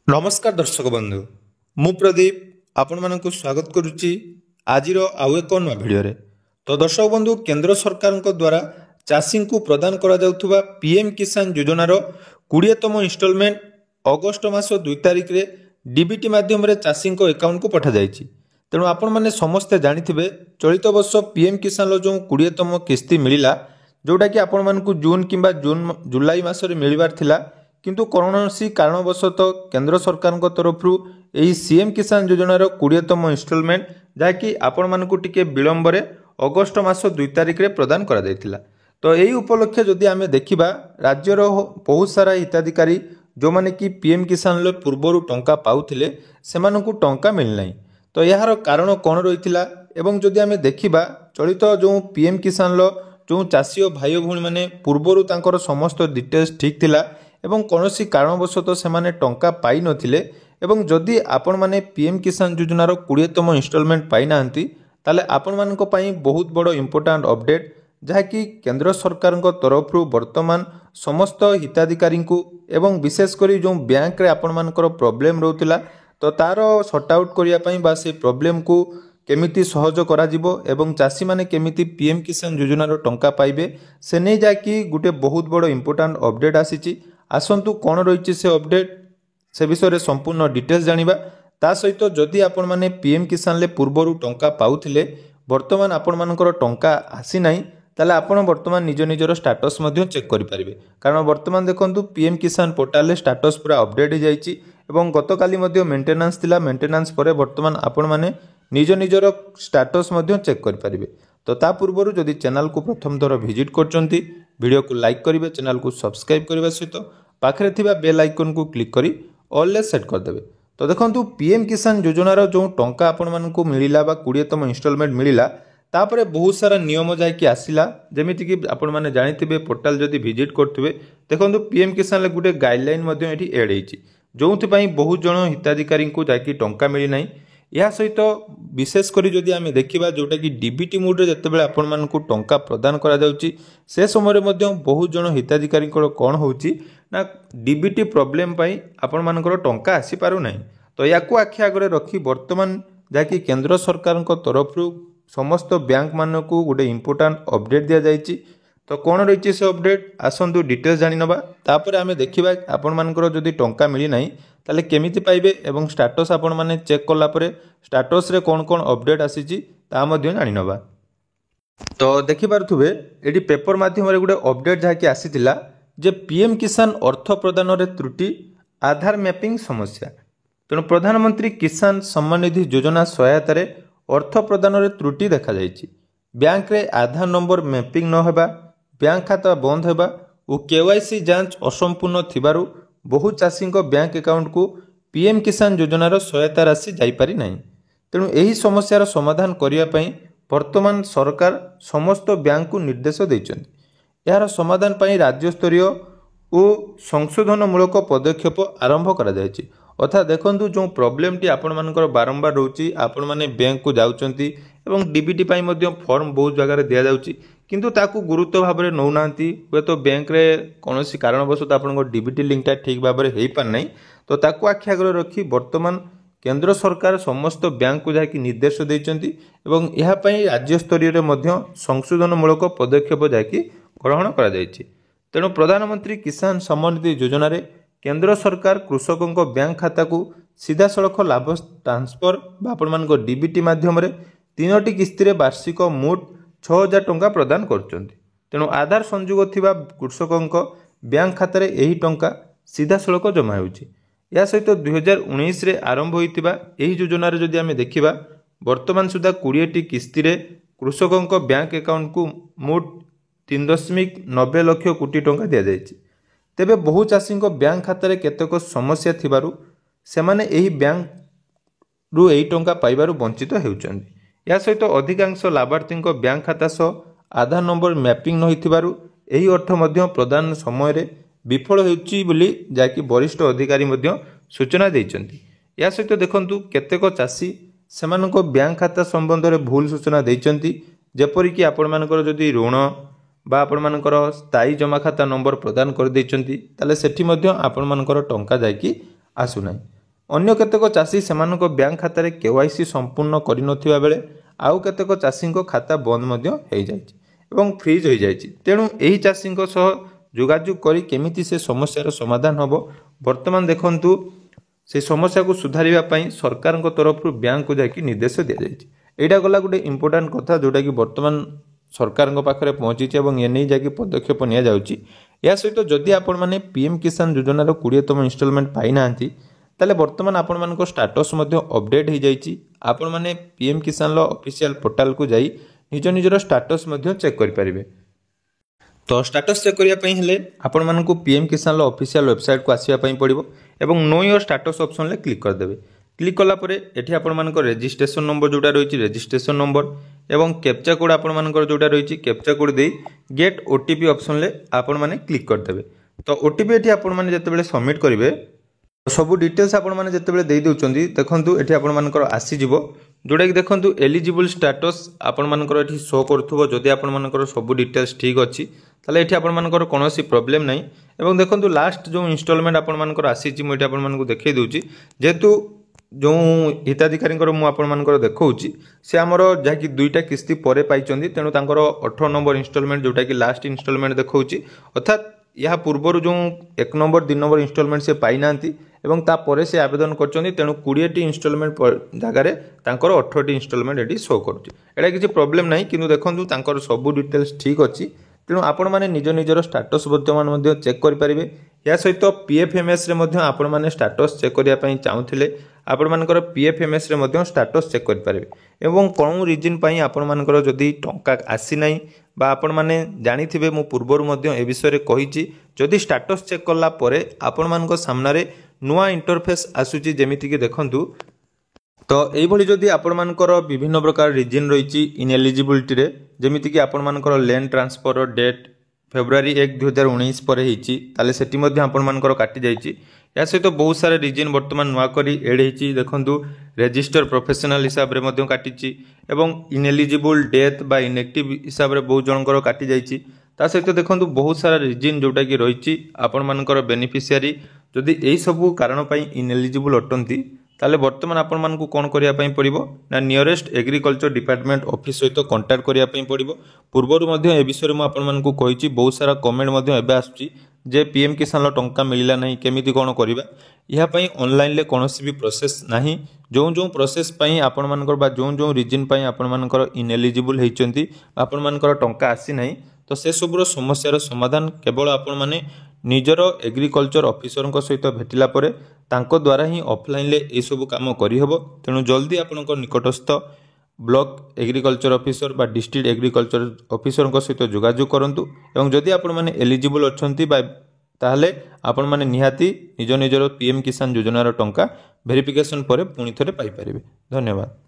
नमस्कार दर्शक बंधु मु प्रदीप आपण मानक स्वागत करुच्ची आज आउ एक नवा भिडियो तो दर्शक बंधु केंद्र सरकार द्वारा चाषी को प्रदान करा जाउथुबा पीएम किसान योजनार 20तम इन्स्टॉलमेंट अगस्ट मास 2 तारिख रे डीबीटी माध्यम चाषी अकाउंट को पठा जाइछि। तेणु आपण माने समस्ते जानिथिबे चलित वर्ष पीएम किसान जो 20तम किस्ती मिलिला जोटा कि आपण मानकु जून किंबा जुलाई मासरे मिलिबार थिला किंतु कौनसी कारणवशतः केंद्र सरकार तरफ यही सीएम किसान योजनार 20तम इन्स्टॉलमेंट जहाँकि आपण मानकु टिके विलंबरे अगस्ट मास 2 तारिख रे प्रदान करा जायतिला। तो यही उपलक्षे जदि आमे देखिबा राज्यर बहुत सारा हिताधिकारी जो माने कि पीएम किसान पूर्वर टंका पाउथिले सेमानकु टंका मिलनाई। तो यार कारण कौन रही एवं जदि आमे देखिबा चलित जो पीएम किसान जो चाषी और भाई भौणी माने पूर्वर तांकर समस्त डिटेल्स ठीक थिला एवं कौनसी कारणवशतः सेमाने टंका पाई नथिले एवं जदि आपण माने पीएम किसान योजनार 20तम इन्स्टॉलमेंट पाई नांती ताले आपण मानको पई बहुत बड़ इंपोर्टेंट अपडेट जहाँकि केंद्र सरकार तरफ वर्तमान समस्त हिताधिकारी को एवं विशेषकर जो बैंक रे आपण मानकर प्रॉब्लम रहउतिला तो तार सॉर्ट आउट करिया पई बा से प्रॉब्लम को केमिति सहज करा जिवो एवं चाषी माने केमिति पीएम किसान योजनार टंका पाइबे से नहीं जाकि गुटे बहुत बड़ इंपोर्टेंट अपडेट आसीची। आसंतु कौन रही से अपडेट से विषय संपूर्ण डिटेल्स जानिबा। ता सहित जदि आपण माने पीएम किसान ले पूर्वर टंका पाउथिले वर्तमान आपण मानकर टंका आसी नाही ताले आपण वर्तमान निज निजर स्टेटस मध्य चेक करि परिबे। कारण वर्तमान देखंतु पीएम किसान पोर्टल ले स्टेटस पूरा अपडेट हो जाइछि एवं गतकाली मध्य मेंटेनेंस थिला मेंटेनेंस परे वर्तमान आपण माने निज निजर स्टेटस मध्य चेक करि परिबे। तो ता पूर्वर जदि चैनल को प्रथम थर विजिट करचंती वीडियो को लाइक करिवे चैनल को सब्सक्राइब करबा सहित पाखरे थिबा बेल आइकन को क्लिक करी ऑल ले सेट कर देबे। तो देखंतु पीएम किसान योजनार जो टंका आपण मानकु मिलिला बा 20तम इन्स्टॉलमेंट मिलिला तापरे बहुत सारा नियम जाय कि आसिला जेमिति कि आपण माने जानिथिबे पोर्टल जदि विजिट करथिबे देखंतु पीएम किसान ले गुटे गाइडलाइन मध्ये एठी ऐड हेछि जोंथि पई बहुत जण हिताधिकारी को जाय कि टंका मिलि नाही। या सहित विशेष करी जदि आमे देखिबा जोटा कि डीबीटी मोड रे जतेबेले आपण मानकु टंका प्रदान करा जाउची से समय मध्ये बहुत जण हिताधिकारी कोन होउची ना डीबीटी प्रॉब्लम पाई आपण मानकर टंका आसी पारु नाही। तो याकू आखि आगरे रखी वर्तमान जाकि केंद्र सरकार तरफ समस्त बैंक मानकु गोटे इंपोर्टेंट अपडेट दिया जाइची। तो कौन रही से अपडेट आसंतु डिटेल्स जानि नबा तापर आमे देखिबा आपण मानकर जदि टंका मिली नाही ताले केमिति पाइबे एवं स्टेटस आपण माने चेक कला परे स्टेटस रे कौन कौन अपडेट आसीची ता मध्ये जानि नबा। तो देखि पारथुबे एडी पेपर माध्यम रे गोटे अपडेट जाकि आसीतिला जे पीएम किसान अर्थ प्रदान रे त्रुटि आधार मैपिंग समस्या। तेणु प्रधानमंत्री किसान सम्मान निधि योजना सहायता रे अर्थ प्रदान रे त्रुटि देखा जाइछि। बैंक रे आधार नंबर मैपिंग न हेबा बैंक खाता बंद हेबा और केवाईसी जांच असंपूर्ण थिबारु बहु चाषी बैंक अकाउंट को पीएम किसान योजनार सहायता राशि जाई पारि नाही। तेणु एही समस्यार समाधान करिया पई वर्तमान सरकार समस्त बैंक को निर्देश दैछन्ति। यार समाधान पाई राज्य स्तरीय और संशोधनमूलक पदक्षेप आरंभ करा जायछि। अर्थात देखंतु जो प्रॉब्लम टी आपण मानकर बारंबार रहउछि आपण माने बैंक को जाउचंती एवं डीबीटी पाई मध्ये फॉर्म बहुत जगह रे दिया जाउछि किंतु ताकू गुरुत्व भाव रे नौ नांती वे तो बैंक रे कोनोसी कारणवशत आपण डीबीटी लिंकटा ठीक भाव रे हेई पार नाही। तो ताकू आखि आगरे रखी वर्तमान केंद्र सरकार समस्त बैंक को जाकि निर्देश दैछन्ती एवं एहा पई राज्य स्तरीय रे मध्ये संशोधनमूलक पदक्षेप जाकि ग्रहण करा जायछि। तेणु प्रधानमंत्री किसान सम्मान निधि योजना रे केंद्र सरकार कृषकों को बैंक खाता को सीधा सड़क लाभ ट्रांसफर आपण मानक डीबीटी माध्यम रे 3टी किस्ती रे वार्षिक मोट 6000 टंका प्रदान करछन्ती। तेणु आधार संयोग थिबा कृषकों बैंक खाता रे एही टंका सीधा सड़क जमा होउछि। या सहित 2019 रे आरंभ होइतिबा एही योजना रे जदि आमे देखिबा वर्तमान सुधा 20टी किस्ती रे कृषकों बैंक अकाउंट को मोट 3.90 लाख कोटी टंका दिया जायछि। तेबे बहु चाषी बैंक खाता रे केतेक समस्या थिबारु सेमाने एही बैंक रु एही टंका पाइबारु वंचित हेउचन्ति। या सहित अधिकांश लाभार्थी बैंक खाता सह आधार नंबर मैपिंग न होइथिबारु एही अर्थ मध्य प्रदान समय रे विफल हेउची बोली जाकि वरिष्ठ अधिकारी मध्य सूचना दैछन्ति। या सहित देखंतु केतेक चाषी सेमानको बैंक खाता संबंध रे भूल सूचना दैछन्ति जेपरि कि आपण मानकर जदि ऋण बा आपण मानकर स्थायी जमा खाता नंबर प्रदान कर दैछन्ति ताले सेठी मध्य आपण मानकर टंका जायकि आसु नाही। अन्य केतेक चाषी सेमानक बैंक खाता KYC संपूर्ण करिनथिबा बेले आउ केतेक चाषी खाता बंद मध्य हो जाइछि एवं फ्रीज हो जाइछि। तेणु एही चाषी सह जोगाजोग करी केमिति से समस्यार समाधान हबो वर्तमान देखंतु से समस्या को सुधारिबा पई सरकार तरफ बैंक को जाकि निर्देश दिया जाइछि। एटा गला गोटे इंपोर्टेंट कथा जोटा कि वर्तमान सरकार पाखे पहुंची और ये नहीं जाकि पदक्षेप निया जाउछि। या सहित जदि आपण माने पीएम किसान योजनार 20तम इंस्टॉलमेंट पाई नांती ताले वर्तमान आपण मानको स्टेटस मध्य अपडेट हो जाइछि। आपण माने पीएम किसान लो ऑफिशियल पोर्टल को जाई निज निजर स्टेटस मध्य चेक करि परिबे। तो स्टेटस चेक करिया पई हेले आपण मानको पीएम किसान लो ऑफिशियल वेबसाइट को आसीबा पई पड़िबो एवं नो योर स्टेटस ऑप्शन ले क्लिक कर देबे। क्लिक कला परे एठी आपण मानको रजिस्ट्रेशन नंबर जोटा रहिछि रजिस्ट्रेशन नंबर एवं कैप्चा कोड आपण मानकर जोटा रहिछि कैप्चा कोड दे गेट ओटीपी ऑप्शन ले आपण माने क्लिक कर देबे। तो ओटीपी एठी आपण माने जते बेले सबमिट करिवे सब डिटेल्स आपण माने जते बेले देई दोचंदी देखंतु एठी आपण मानकर आसी जिवो जोटा कि देखंतु एलिजिबल स्टेटस आपण मानकर एठी शो करथुबो। जदि आपण मानकर सब डिटेल्स ठीक अछि ताले एठी आपण मानकर कोनोसी प्रॉब्लम नै एवं देखंतु लास्ट जो इंस्टॉलमेंट आपण मानकर आसी छि मोइटा आपण मानको देखै दोछि जेतु जो हिताधिकारी मु आपण मानकर देखौछि से हमर जाकि दुईटा किस्ती परे पाइचंदी तेणु तांकर 18 नंबर इंस्टॉलमेंट जोटा कि लास्ट इंस्टॉलमेंट देखौछि अर्थात या पूर्वर जो 1 नंबर 2 नंबर इंस्टॉलमेंट से पाई नांती एवं ता परे से आवेदन करचंदी तेणु 20 टी इंस्टॉलमेंट जगार तांकर 18 टी इंस्टॉलमेंट एटी शो करूछि। एटा किछि प्रॉब्लम नै किंतु देखंतु तांकर सब डिटेल्स ठीक अछि तेणु आपण माने निज निजर स्टेटस वर्तमान मध्य चेक करि परिबे। या सहित पीएफएमएस रे मध्य आपण माने स्टेटस चेक करिया पई चाहुथिले आपण मानकर पीएफएमएस रे मध्य स्टेटस चेक करि परिबे एवं कोन रीजन पई आपण मानकर जदी टंका आसी नै बा आपण माने जानिथिबे मु पूर्वरु मध्य ए विषय रे कहिछि जदी स्टेटस चेक करला परे आपण मानकर सामना रे नुवा इंटरफेस आसुची जेमिति कि देखंतु। तो एई भली जदी आपण मानकर विभिन्न प्रकार रीजन रहिछि इनएलिजिबिलिटी रे जेमिति कि आपण मानकर लैंड ट्रांसफर डेट फेब्रुआरी 1 2019 पर होईछि ताले सेटी मध्ये आपण मानकर काटी जाईछि। या सहित बहुत सारा रीजन वर्तमान नुआ करी एड होईछि देखंतु रजिस्टर प्रोफेशनल हिसाब रे मध्ये काटिछि एवं इनएलिजिबल डेथ बा इनएक्टिव हिसाब रे बहुत जनकर काटी जाईछि। ता सहित देखंतु बहुत सारा रीजन जोटा कि रहिछि आपण मानकर बेनिफिशियरी जदि एई सब कारण पई इनएलिजिबल अटंती ताले वर्तमान आपण मानकु कोन करिया पई पड़िबो ना नियरेस्ट एग्रीकल्चर डिपार्टमेंट ऑफिस सहित कांटेक्ट करिया पई पड़िबो। पूर्वरु मध्ये ए विषय रे म आपण मानकु कहिछि बहुत सारा कमेंट मध्ये एबे आछी जे पीएम किसान लो टंका मिलिला नहीं केमिति कोन करिबा या पई ऑनलाइन ले कोनोसी भी प्रोसेस नाही जो जो प्रोसेस पई आपण मानकर बा जो जो रीजन पई आपण मानकर इनएलिजिबल हेचंती आपण मानकर टंका आसी नाही तो से सबरो समस्यार समाधान केवल आपण माने निजर एग्रीकल्चर ऑफिसर सहित भेटिला परे तांको द्वारा ही ऑफलाइन ले ए सब काम करि हबो। तेणु जल्दी आपनक निकटस्थ ब्लॉक एग्रीकल्चर ऑफिसर बा डिस्ट्रिक्ट एग्रीकल्चर ऑफिसर सहित जोगाजोग करंतु एवं जदि आपण माने एलिजिबल अछंती बा ताहले आपण माने निहाती निज निजर पीएम किसान योजनार टंका वेरिफिकेशन परे पुणी थरे पाई परिबे। धन्यवाद।